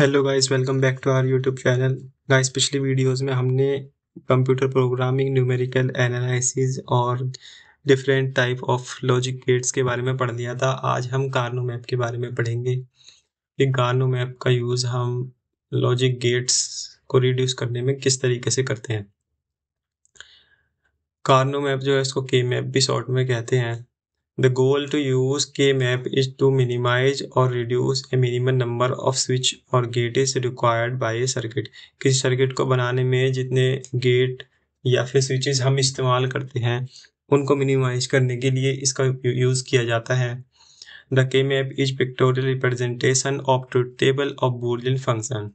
Hello guys, welcome back to our YouTube channel. Guys, पिछली videos में हमने computer programming, numerical analysis और different type of logic gates के बारे में पढ़ लिया था। आज हम कार्नो मैप के बारे में पढ़ेंगे कि कार्नो मैप का यूज़ हम लॉजिक गेट्स को रिड्यूस करने में किस तरीके से करते हैं। कार्नो मैप जो है इसको के मैप भी शॉर्ट में कहते हैं। The goal to use K-map is to minimize or reduce a minimum number of switch or gate is required by a circuit। किसी सर्किट को बनाने में जितने गेट या फिर स्विचेस हम इस्तेमाल करते हैं उनको मिनिमाइज करने के लिए इसका यूज़ किया जाता है। The K-map is pictorial representation of truth table of Boolean function।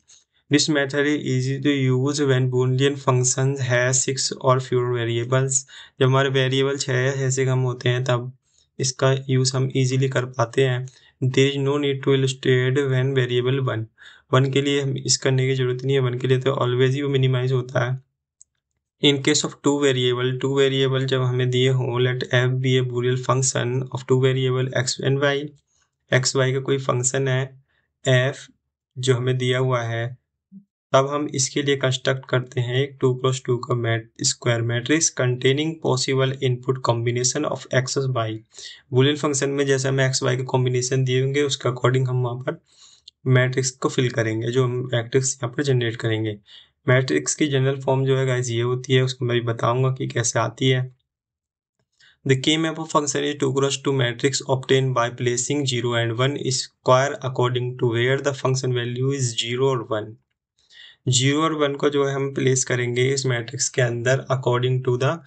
This method is easy to use when Boolean function has 6 or fewer variables। जब हमारे वेरिएबल 6 से कम होते हैं तब इसका यूज़ हम इजीली कर पाते हैं। There is no need to illustrate when variable 1 के लिए हम इस करने की जरूरत नहीं है। 1 के लिए तो ऑलवेज ही वो मिनिमाइज होता है। In case of two variable जब हमें दिए हों, let f be a Boolean function of two variable x and y. X y का कोई फंक्शन है एफ जो हमें दिया हुआ है, तब हम इसके लिए कंस्ट्रक्ट करते हैं एक 2x2 का square matrix containing possible input combination of x और वाई। बूलियन फंक्शन में जैसे हमें एक्स वाई के कॉम्बिनेशन दिए होंगे उसके अकॉर्डिंग हम वहाँ पर मैट्रिक्स को फिल करेंगे, जो मैट्रिक्स यहाँ पर जनरेट करेंगे। मैट्रिक्स की जनरल फॉर्म जो है गाइस ये होती है, उसको मैं भी बताऊंगा कि कैसे आती है। The K-map of function is 2x2 matrix obtained by placing 0 and 1 square according to where the function value is 0 और 1। 0 और 1 को जो है हम प्लेस करेंगे इस मैट्रिक्स के अंदर according to the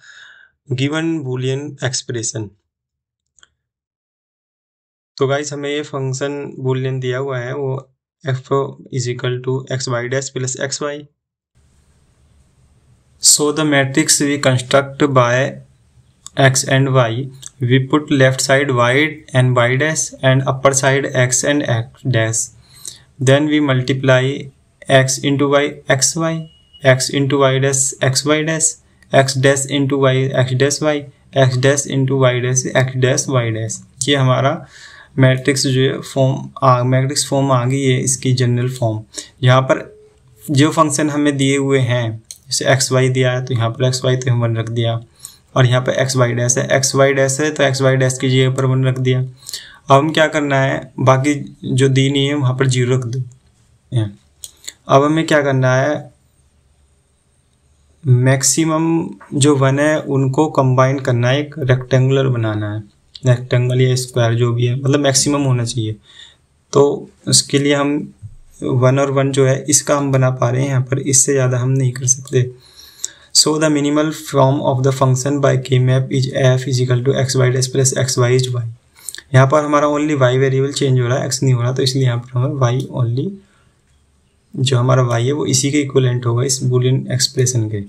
given Boolean expression. तो गाइस हमें ये फंक्शन बूलियन दिया हुआ है, वो f is equal to x y dash plus x y. So the matrix we construct by x and y, we put left side y and y dash and upper side x and x dash, then we multiply x into y xy, x into y dash xy dash, x dash into y x dash y, x dash into y dash x dash y dash। ये हमारा matrix जो है matrix form आ गई है, इसकी general form. यहाँ पर जो फंक्शन हमें दिए हुए हैं, जैसे एक्स वाई दिया है तो यहाँ पर एक्स वाई तो हम 1 रख दिया, और यहाँ पर एक्स वाई डैश है, एक्स वाई डैश है तो एक्स वाई डैश की जगह पर 1 रख दिया। अब हम क्या करना है, बाकी जो दी नहीं है वहाँ पर 0 रख दो। अब हमें क्या करना है, मैक्सिमम जो 1 है उनको कंबाइन करना है, एक रेक्टेंगुलर बनाना है, रेक्टेंगल या स्क्वायर जो भी है, मतलब मैक्सिमम होना चाहिए। तो उसके लिए हम 1 और 1 जो है इसका हम बना पा रहे हैं यहाँ पर, इससे ज़्यादा हम नहीं कर सकते। So the minimal form of the function by K-map is f is equal to x y dash plus x y is y। यहाँ पर हमारा ओनली y वेरिएबल चेंज हो रहा है, x नहीं हो रहा, तो इसलिए यहाँ पर हमें y ओनली जो हमारा y है वो इसी के इक्विवेलेंट होगा इस बूलियन एक्सप्रेशन के।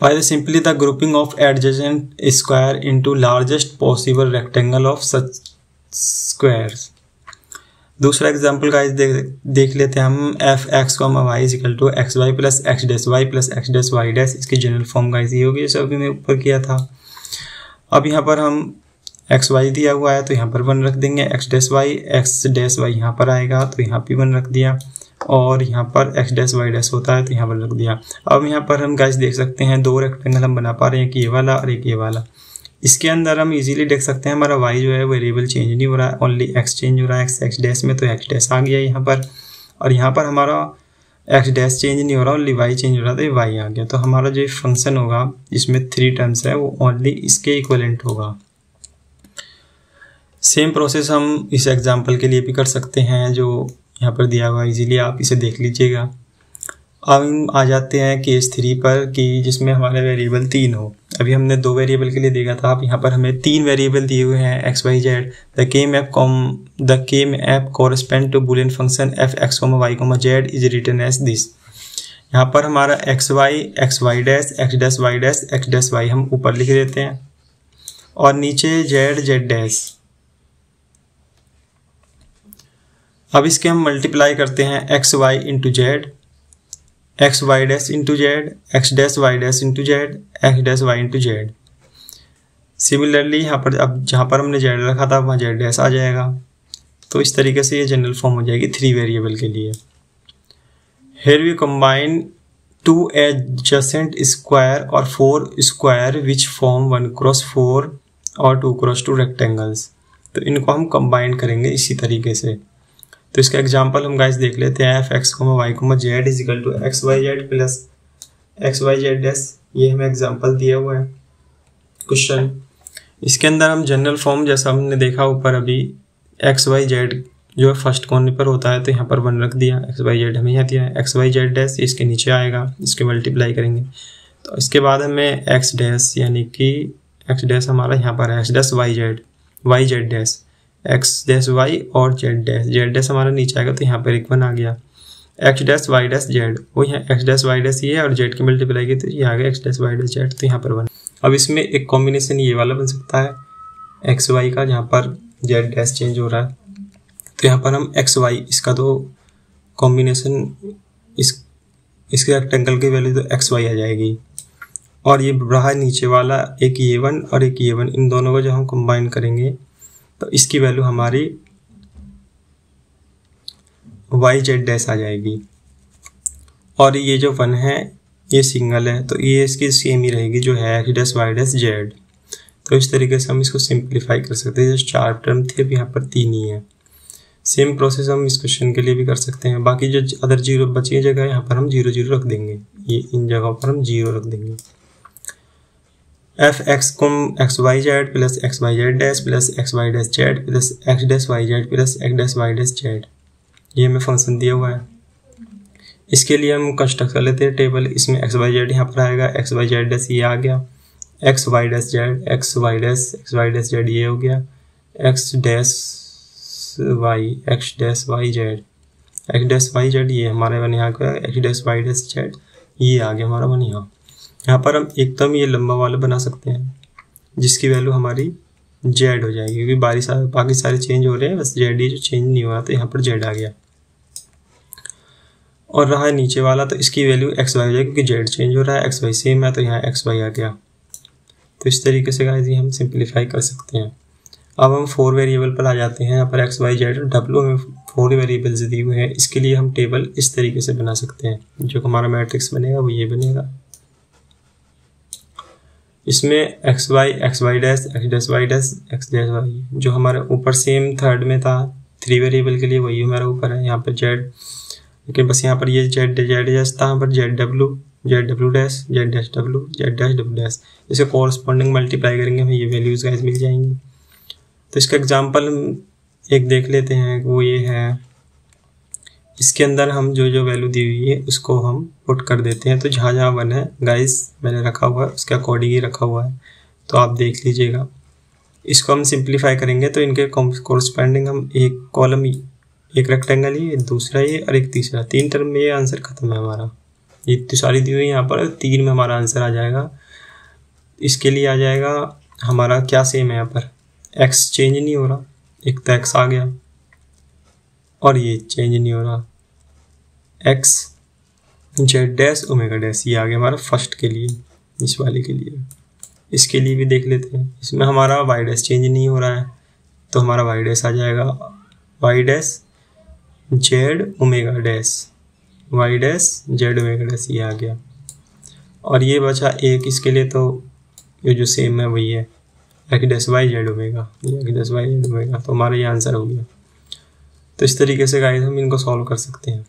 By the simply the grouping of adjacent square into largest possible rectangle of such squares। दूसरा एग्जाम्पल गाइस देख लेते हैं हम। एफ एक्स को y is equal to x y plus x dash y plus x dash y dash, इसकी general form guys ये होगी, जैसे अभी मैं ऊपर किया था। अब यहाँ पर हम एक्स वाई दिया हुआ है तो यहाँ पर 1 रख देंगे, एक्स डैश वाई यहाँ पर आएगा तो यहाँ पे 1 रख दिया, और यहाँ पर एक्स डैश वाई डैश होता है तो यहाँ पर रख दिया। अब यहाँ पर हम गाइस देख सकते हैं 2 रेक्टेंगल हम बना पा रहे हैं, एक ये वाला और एक ये वाला। इसके अंदर हम इजीली देख सकते हैं हमारा y जो है वेरिएबल चेंज नहीं हो रहा है, ओनली x चेंज हो रहा है। x डैश में तो x डैश आ गया यहाँ पर, और यहाँ पर हमारा x डैश चेंज नहीं हो रहा, ओनली y चेंज हो रहा था, ये y आ गया। तो हमारा जो फंक्शन होगा जिसमें 3 टर्म्स है वो ओनली इसके इक्विवेलेंट होगा। सेम प्रोसेस हम इस एग्जाम्पल के लिए भी कर सकते हैं जो यहाँ पर दिया हुआ, इजीली आप इसे देख लीजिएगा। अब हम आ जाते हैं केस 3 पर कि जिसमें हमारे वेरिएबल 3 हो। अभी हमने 2 वेरिएबल के लिए देखा था, अब यहाँ पर हमें 3 वेरिएबल दिए हुए हैं x y z. The K map correspond to boolean function f x y z is written as this. यहाँ पर हमारा x y dash x dash y हम ऊपर लिख देते हैं, और नीचे जेड डैश। अब इसके हम मल्टीप्लाई करते हैं x y into z, x y dash into z, x dash y dash into z, x dash y into z. Similarly यहाँ पर अब जहाँ पर हमने जेड रखा था वहाँ जेड डैश आ जाएगा। तो इस तरीके से ये जनरल फॉर्म हो जाएगी 3 वेरिएबल के लिए। Here we combine 2 adjacent square और 4 square which form 1x4 और 2x2 rectangles। तो इनको हम कंबाइन करेंगे इसी तरीके से। तो इसका एग्जांपल हम गाइस देख लेते हैं। f(x, y, z) is equal to xyz plus xyz'। ये हमें एग्जांपल दिया हुआ है क्वेश्चन। इसके अंदर हम जनरल फॉर्म जैसा हमने देखा ऊपर अभी, xyz जो फर्स्ट कॉर्नर पर होता है तो यहाँ पर 1 रख दिया, xyz हमें यहाँ दिया है, xyz' इसके नीचे आएगा, इसके मल्टीप्लाई करेंगे। तो इसके बाद हमें x' यानी कि x' हमारा यहाँ पर है, x', yz', x', और z' हमारा नीचे आएगा तो यहाँ पर एक 1 आ गया, x', y', वो यहाँ x', y' ये है और z की मल्टीप्लाई की तो ये आ गया x', y', तो यहाँ पर 1। अब इसमें एक कॉम्बिनेशन ये वाला बन सकता है xy का, जहाँ पर z' चेंज हो रहा है। तो यहाँ पर हम xy इसका तो कॉम्बिनेशन इसके रेक्टेंगल की वैल्यू तो xy आ जाएगी। और ये रहा नीचे वाला एक ये 1 और एक ये 1, इन दोनों को जब हम कंबाइन करेंगे तो इसकी वैल्यू हमारी yz' आ जाएगी। और ये जो 1 है ये सिंगल है तो ये इसकी सेम ही रहेगी जो है x', y', z। तो इस तरीके से हम इसको सिंप्लीफाई कर सकते हैं। जो 4 टर्म थे अब यहाँ पर 3 ही है। सेम प्रोसेस हम इस क्वेश्चन के लिए भी कर सकते हैं। बाकी जो अदर 0 बची जगह यहाँ पर हम 0 0 रख देंगे, ये इन जगहों पर हम 0 रख देंगे। f(x, xyz plus xyz' plus xy'z plus x', yz plus x', ये हमें फंक्शन दिया हुआ है। इसके लिए हम कंस्ट्रक्ट कर लेते हैं टेबल। इसमें xyz यहाँ पर आएगा, xyz' ये आ गया, xy', xy', ये हो गया, x', ये हमारे 1 यहाँ का, x', ये आ गया हमारा 1 यहाँ। यहाँ पर हम एकदम ये लंबा वाला बना सकते हैं जिसकी वैल्यू हमारी z हो जाएगी, क्योंकि बाकी सारे चेंज हो रहे हैं, बस z जो चेंज नहीं हो रहा तो यहाँ पर z आ गया। और रहा नीचे वाला तो इसकी वैल्यू xy हो जाएगी, क्योंकि z चेंज हो रहा है, xy सेम है तो यहाँ xy आ गया। तो इस तरीके से गाइस ये हम सिंप्लीफाई कर सकते हैं। अब हम 4 वेरिएबल पर आ जाते हैं। यहाँ पर x, y, z और w हमें 4 वेरिएबल्स दिए हुए हैं। इसके लिए हम टेबल इस तरीके से बना सकते हैं। जो हमारा मैट्रिक्स बनेगा वो ये बनेगा। इसमें xy, xy', x', जो हमारे ऊपर सेम थर्ड में था 3 वेरिएबल के लिए वही हमारा ऊपर है। यहाँ पर z, लेकिन बस यहाँ पर ये z था, यहाँ पर zw, z', इसे कॉरस्पॉन्डिंग मल्टीप्लाई करेंगे हमें ये वैल्यूज गाइस मिल जाएंगी। तो इसका एग्जांपल एक देख लेते हैं, वो ये है। इसके अंदर हम जो जो वैल्यू दी हुई है उसको हम पुट कर देते हैं। तो जहाँ जहाँ 1 है गाइस मैंने रखा हुआ है उसके अकॉर्डिंग ही रखा हुआ है, तो आप देख लीजिएगा। इसको हम सिंप्लीफाई करेंगे तो इनके कॉरस्पॉन्डिंग हम एक कॉलम, एक रेक्टेंगल ही, दूसरा ये और एक तीसरा, 3 टर्म में ये आंसर खत्म है हमारा। ये इतनी सारी दी हुई है यहाँ पर, 3 में हमारा आंसर आ जाएगा। इसके लिए आ जाएगा हमारा क्या सेम है, यहाँ पर x चेंज नहीं हो रहा, एक तो x आ गया और ये चेंज नहीं हो रहा, x, z', ओमेगा', ये आ गया हमारा फर्स्ट के लिए, इस वाले के लिए। इसके लिए भी देख लेते हैं। इसमें हमारा y' चेंज नहीं हो रहा है तो हमारा y' आ जाएगा, y', z, omega', y', z, omega', ये आ गया। और ये बचा एक, इसके लिए तो ये जो सेम है वही है, x', y, z, ओमेगा, ये x', y, z, ओमेगा, तो हमारा ये आंसर हो गया। तो इस तरीके से गाइस हम इनको सॉल्व कर सकते हैं।